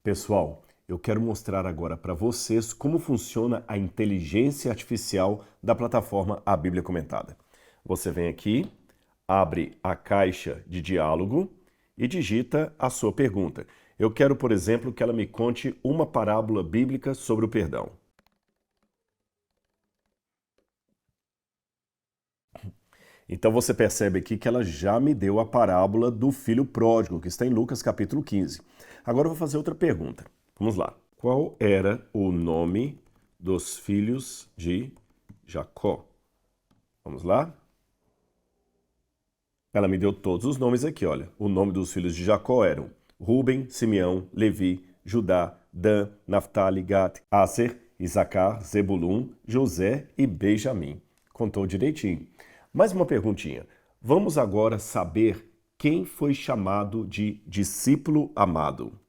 Pessoal, eu quero mostrar agora para vocês como funciona a inteligência artificial da plataforma A Bíblia Comentada. Você vem aqui, abre a caixa de diálogo e digita a sua pergunta. Eu quero, por exemplo, que ela me conte uma parábola bíblica sobre o perdão. Então você percebe aqui que ela já me deu a parábola do filho pródigo, que está em Lucas capítulo 15. Agora eu vou fazer outra pergunta. Vamos lá. Qual era o nome dos filhos de Jacó? Vamos lá? Ela me deu todos os nomes aqui, olha. O nome dos filhos de Jacó eram Ruben, Simeão, Levi, Judá, Dan, Naftali, Gad, Aser, Isacar, Zebulun, José e Benjamim. Contou direitinho. Mais uma perguntinha. Vamos agora saber quem foi chamado de discípulo amado.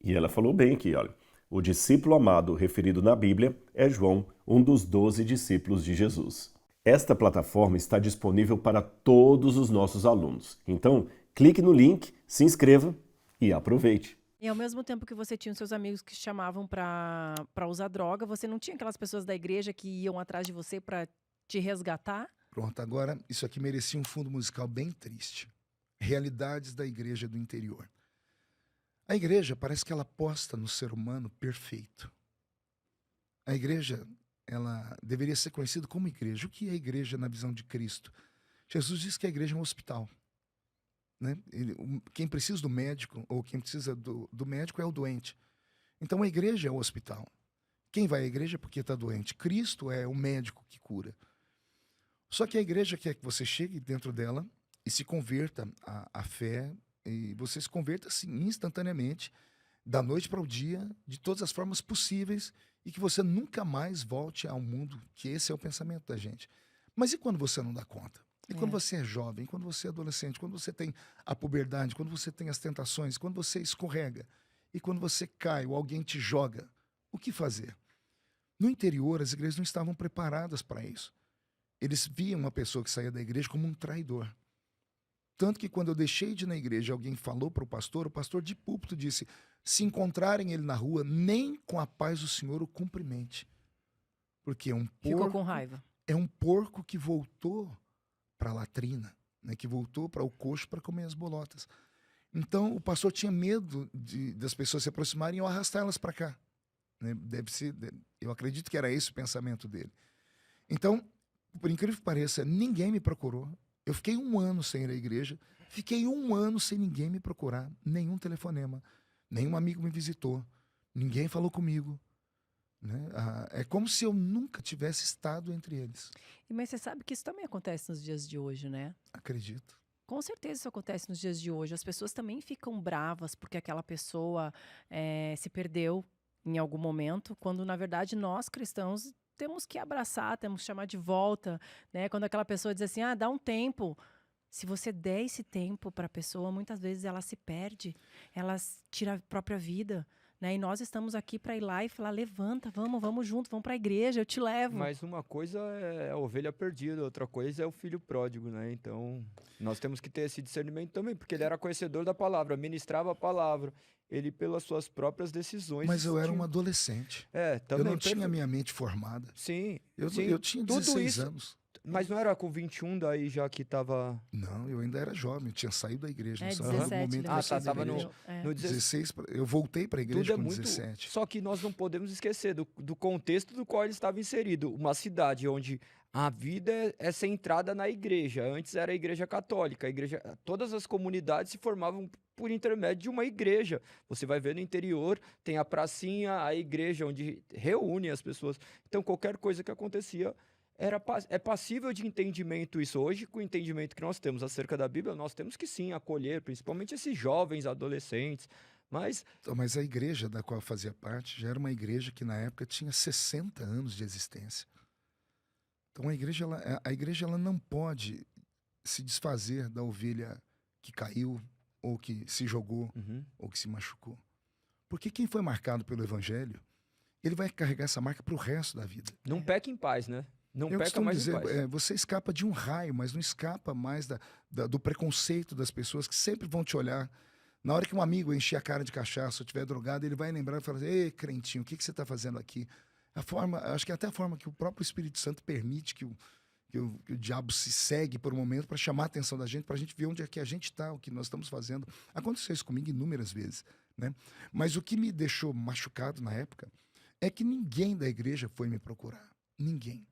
E ela falou bem aqui, olha. O discípulo amado referido na Bíblia é João, um dos 12 discípulos de Jesus. Esta plataforma está disponível para todos os nossos alunos. Então, clique no link, se inscreva e aproveite. E ao mesmo tempo que você tinha os seus amigos que te chamavam para usar droga, você não tinha aquelas pessoas da igreja que iam atrás de você para te resgatar? Pronto, agora isso aqui merecia um fundo musical bem triste. Realidades da igreja do interior. A igreja parece que ela aposta no ser humano perfeito. A igreja, ela deveria ser conhecida como igreja. O que é a igreja na visão de Cristo? Jesus disse que a igreja é um hospital. Né? Quem precisa do médico, ou quem precisa do médico é o doente. Então a igreja é o hospital. Quem vai à igreja é porque está doente. Cristo é o médico que cura. Só que a igreja quer que você chegue dentro dela e se converta à fé, e você se converta assim, instantaneamente, da noite para o dia, de todas as formas possíveis, e que você nunca mais volte ao mundo, que esse é o pensamento da gente. Mas e quando você não dá conta? E quando você é jovem, quando você é adolescente, quando você tem a puberdade, quando você tem as tentações, quando você escorrega, e quando você cai ou alguém te joga, o que fazer? No interior, as igrejas não estavam preparadas para isso. Eles viam uma pessoa que saía da igreja como um traidor. Tanto que quando eu deixei de ir na igreja, alguém falou para o pastor de púlpito disse, se encontrarem ele na rua, nem com a paz do Senhor o cumprimente. Porque é um porco, Ficou com raiva. É um porco que voltou para a latrina, né, que voltou para o coxo para comer as bolotas. Então o pastor tinha medo das pessoas se aproximarem ou arrastar elas para cá. Né? Eu acredito que era esse o pensamento dele. Então, por incrível que pareça, ninguém me procurou. Eu fiquei 1 ano sem ir à igreja, fiquei 1 ano sem ninguém me procurar, nenhum telefonema, nenhum amigo me visitou, ninguém falou comigo. Né? É como se eu nunca tivesse estado entre eles. Mas você sabe que isso também acontece nos dias de hoje, né? Acredito. Com certeza isso acontece nos dias de hoje. As pessoas também ficam bravas porque aquela pessoa se perdeu em algum momento, quando na verdade nós cristãos temos que abraçar, temos que chamar de volta, né? Quando aquela pessoa diz assim, dá um tempo. Se você der esse tempo para a pessoa, muitas vezes ela se perde, ela tira a própria vida, né? E nós estamos aqui para ir lá e falar, levanta, vamos junto, vamos para a igreja, eu te levo. Mas uma coisa é a ovelha perdida, outra coisa é o filho pródigo, né? Então, nós temos que ter esse discernimento também, porque ele era conhecedor da palavra, ministrava a palavra, ele pelas suas próprias decisões... Mas eu era um adolescente. Também. Eu não tinha minha mente formada. Sim. Eu tinha 16 anos. Mas não era com 21 daí já que estava... Não, eu ainda era jovem, eu tinha saído da igreja. 17. Estava no 16. Eu voltei para a igreja com 17. Só que nós não podemos esquecer do contexto do qual ele estava inserido. Uma cidade onde a vida é centrada na igreja. Antes era a igreja católica. Todas as comunidades se formavam por intermédio de uma igreja. Você vai ver no interior, tem a pracinha, a igreja onde reúne as pessoas. Então qualquer coisa que acontecia... É passível de entendimento isso. Hoje, com o entendimento que nós temos acerca da Bíblia, nós temos que sim acolher, principalmente esses jovens, adolescentes, mas a igreja da qual eu fazia parte já era uma igreja que na época tinha 60 anos de existência. Então a igreja ela não pode se desfazer da ovelha que caiu, ou que se jogou, ou que se machucou. Porque quem foi marcado pelo evangelho, ele vai carregar essa marca para o resto da vida. Não peca em paz, né? Não Eu peca costumo mais em dizer, paz. você escapa de um raio, mas não escapa mais do preconceito das pessoas que sempre vão te olhar. Na hora que um amigo encher a cara de cachaça ou estiver drogado, ele vai lembrar e falar assim, ei, crentinho, o que você está fazendo aqui? Acho que é até a forma que o próprio Espírito Santo permite que o diabo se segue por um momento para chamar a atenção da gente, para a gente ver onde é que a gente está, o que nós estamos fazendo. Aconteceu isso comigo inúmeras vezes, né? Mas o que me deixou machucado na época é que ninguém da igreja foi me procurar. Ninguém.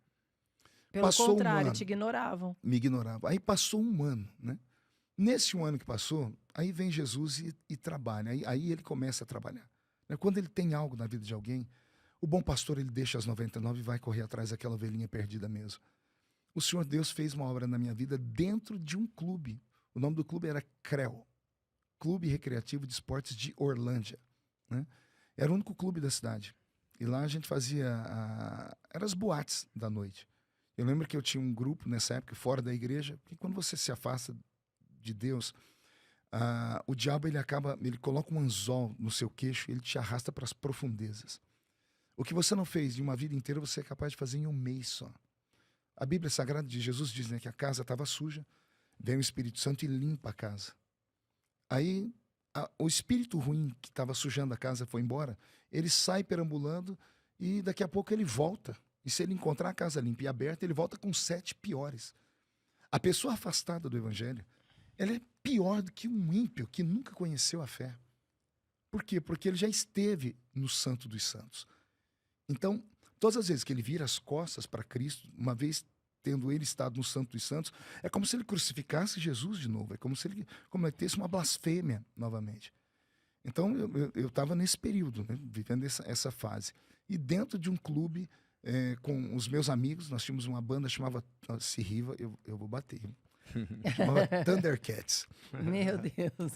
Pelo Passou um contrário, ano. te ignoravam. Me ignorava. Aí passou um ano, né? Nesse um ano que passou, aí vem Jesus e trabalha. Aí ele começa a trabalhar, né? Quando ele tem algo na vida de alguém, o bom pastor ele deixa as 99 e vai correr atrás daquela ovelhinha perdida mesmo. O Senhor Deus fez uma obra na minha vida dentro de um clube. O nome do clube era CREO, Clube Recreativo de Esportes de Orlândia, né? Era o único clube da cidade. E lá a gente fazia eram as boates da noite. Eu lembro que eu tinha um grupo nessa época, fora da igreja, porque quando você se afasta de Deus, o diabo ele coloca um anzol no seu queixo e ele te arrasta para as profundezas. O que você não fez de uma vida inteira, você é capaz de fazer em um mês só. A Bíblia Sagrada de Jesus diz, né, que a casa estava suja, vem o Espírito Santo e limpa a casa. Aí o espírito ruim que estava sujando a casa foi embora, ele sai perambulando e daqui a pouco ele volta. E se ele encontrar a casa limpa e aberta, ele volta com 7 piores. A pessoa afastada do evangelho, ela é pior do que um ímpio que nunca conheceu a fé. Por quê? Porque ele já esteve no Santo dos Santos. Então, todas as vezes que ele vira as costas para Cristo, uma vez tendo ele estado no Santo dos Santos, é como se ele crucificasse Jesus de novo, é como se ele cometesse uma blasfêmia novamente. Então, eu estava nesse período, né, vivendo essa fase. E dentro de um clube, com os meus amigos, nós tínhamos uma banda chamava Se Riva, eu vou bater, chamava Thundercats. Meu Deus.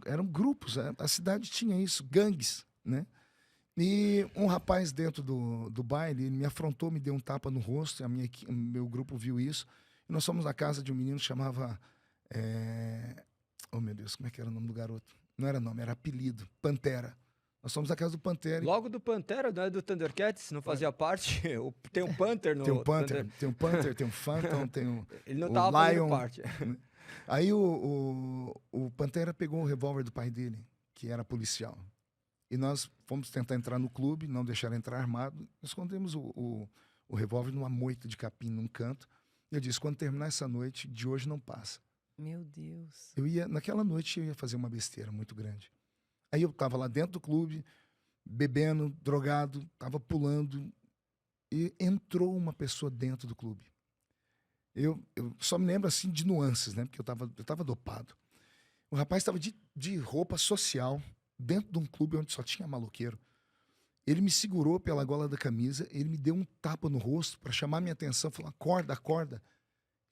Eram grupos, a cidade tinha isso, gangues, né? E um rapaz dentro do baile, ele me afrontou, me deu um tapa no rosto, meu grupo viu isso, e nós fomos na casa de um menino que chamava, oh meu Deus, como é que era o nome do garoto? Não era nome, era apelido, Pantera. Nós fomos na casa do Pantera. Logo do Pantera, não é do Thundercats? Não fazia parte? Tem um Panther no Tem um Panther, Thunder... tem um Panther, tem um Phantom, tem um Ele não o tava Lion. fazendo parte. Aí o Pantera pegou o revólver do pai dele, que era policial. E nós fomos tentar entrar no clube, não deixaram entrar armado. Escondemos o revólver numa moita de capim num canto. Eu disse, quando terminar essa noite, de hoje não passa. Meu Deus. Naquela noite eu ia fazer uma besteira muito grande. Aí eu estava lá dentro do clube, bebendo, drogado, estava pulando, e entrou uma pessoa dentro do clube. Eu só me lembro assim de nuances, né? Porque eu tava dopado. O rapaz estava de roupa social, dentro de um clube onde só tinha maloqueiro. Ele me segurou pela gola da camisa, ele me deu um tapa no rosto para chamar minha atenção, falou, acorda, acorda.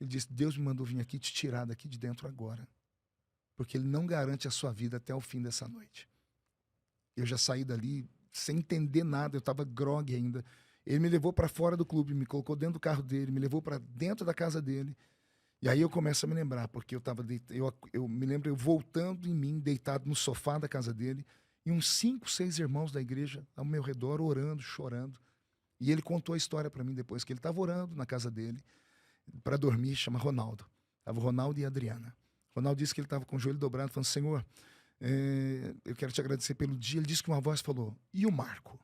Ele disse, Deus me mandou vir aqui te tirar daqui de dentro agora, porque ele não garante a sua vida até o fim dessa noite. Eu já saí dali sem entender nada, eu estava grogue ainda. Ele me levou para fora do clube, me colocou dentro do carro dele, me levou para dentro da casa dele. E aí eu começo a me lembrar, porque eu me lembro eu voltando em mim, deitado no sofá da casa dele, e uns 5, 6 irmãos da igreja ao meu redor, orando, chorando. E ele contou a história para mim depois, que ele estava orando na casa dele, para dormir, chama Ronaldo. Estava o Ronaldo e a Adriana. Ronaldo disse que ele estava com o joelho dobrado, falando, Senhor, eu quero te agradecer pelo dia. Ele disse que uma voz falou, e o Marco?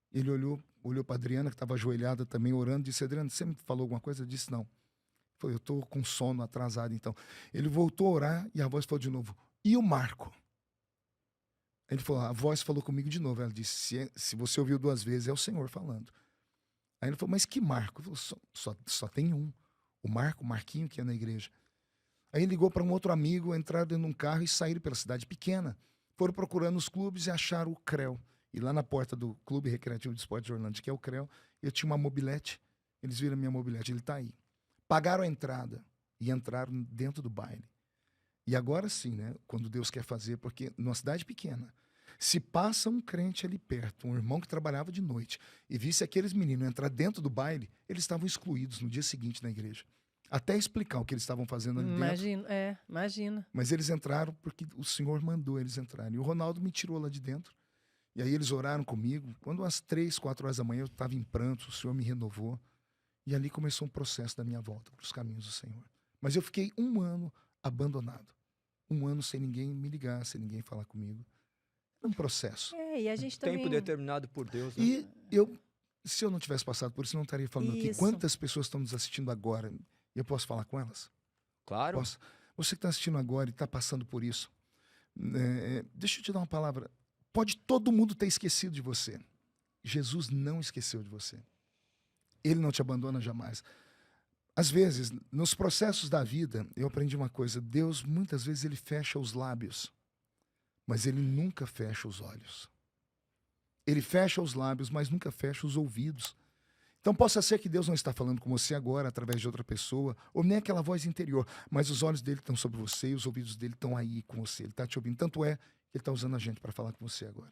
Ele olhou para a Adriana, que estava ajoelhada também, orando, disse, Adriana, você me falou alguma coisa? Eu disse, não. Falei, eu estou com sono atrasado, então. Ele voltou a orar e a voz falou de novo, e o Marco? Ele falou, a voz falou comigo de novo. Ela disse, se você ouviu 2 vezes, é o Senhor falando. Aí ele falou, mas que Marco? Eu falei, só tem um. O Marquinho, que é na igreja. Aí ele ligou para um outro amigo, entraram dentro de um carro e saíram pela cidade pequena. Foram procurando os clubes e acharam o CREO. E lá na porta do Clube Recreativo de Esportes de Orlândia, que é o CREO, eu tinha uma mobilete. Eles viram a minha mobilete, ele está aí. Pagaram a entrada e entraram dentro do baile. E agora sim, né, quando Deus quer fazer, porque numa cidade pequena, se passa um crente ali perto, um irmão que trabalhava de noite, e visse aqueles meninos entrar dentro do baile, eles estavam excluídos no dia seguinte na igreja. Até explicar o que eles estavam fazendo ali dentro. Imagina. Mas eles entraram porque o Senhor mandou eles entrarem. E o Ronaldo me tirou lá de dentro. E aí eles oraram comigo. Quando às 3, 4 horas da manhã eu estava em pranto, o Senhor me renovou. E ali começou um processo da minha volta para os caminhos do Senhor. Mas eu fiquei 1 ano abandonado. 1 ano sem ninguém me ligar, sem ninguém falar comigo. É um processo. E a gente também... Tempo determinado por Deus, né? E se eu não tivesse passado por isso, eu não estaria falando aqui. Isso. Quantas pessoas estão nos assistindo agora? E eu posso falar com elas? Claro. Posso? Você que está assistindo agora e está passando por isso, deixa eu te dar uma palavra. Pode todo mundo ter esquecido de você. Jesus não esqueceu de você. Ele não te abandona jamais. Às vezes, nos processos da vida, eu aprendi uma coisa. Deus, muitas vezes, ele fecha os lábios, mas ele nunca fecha os olhos. Ele fecha os lábios, mas nunca fecha os ouvidos. Então, possa ser que Deus não está falando com você agora, através de outra pessoa, ou nem aquela voz interior, mas os olhos dele estão sobre você e os ouvidos dele estão aí com você. Ele está te ouvindo. Tanto é que ele está usando a gente para falar com você agora.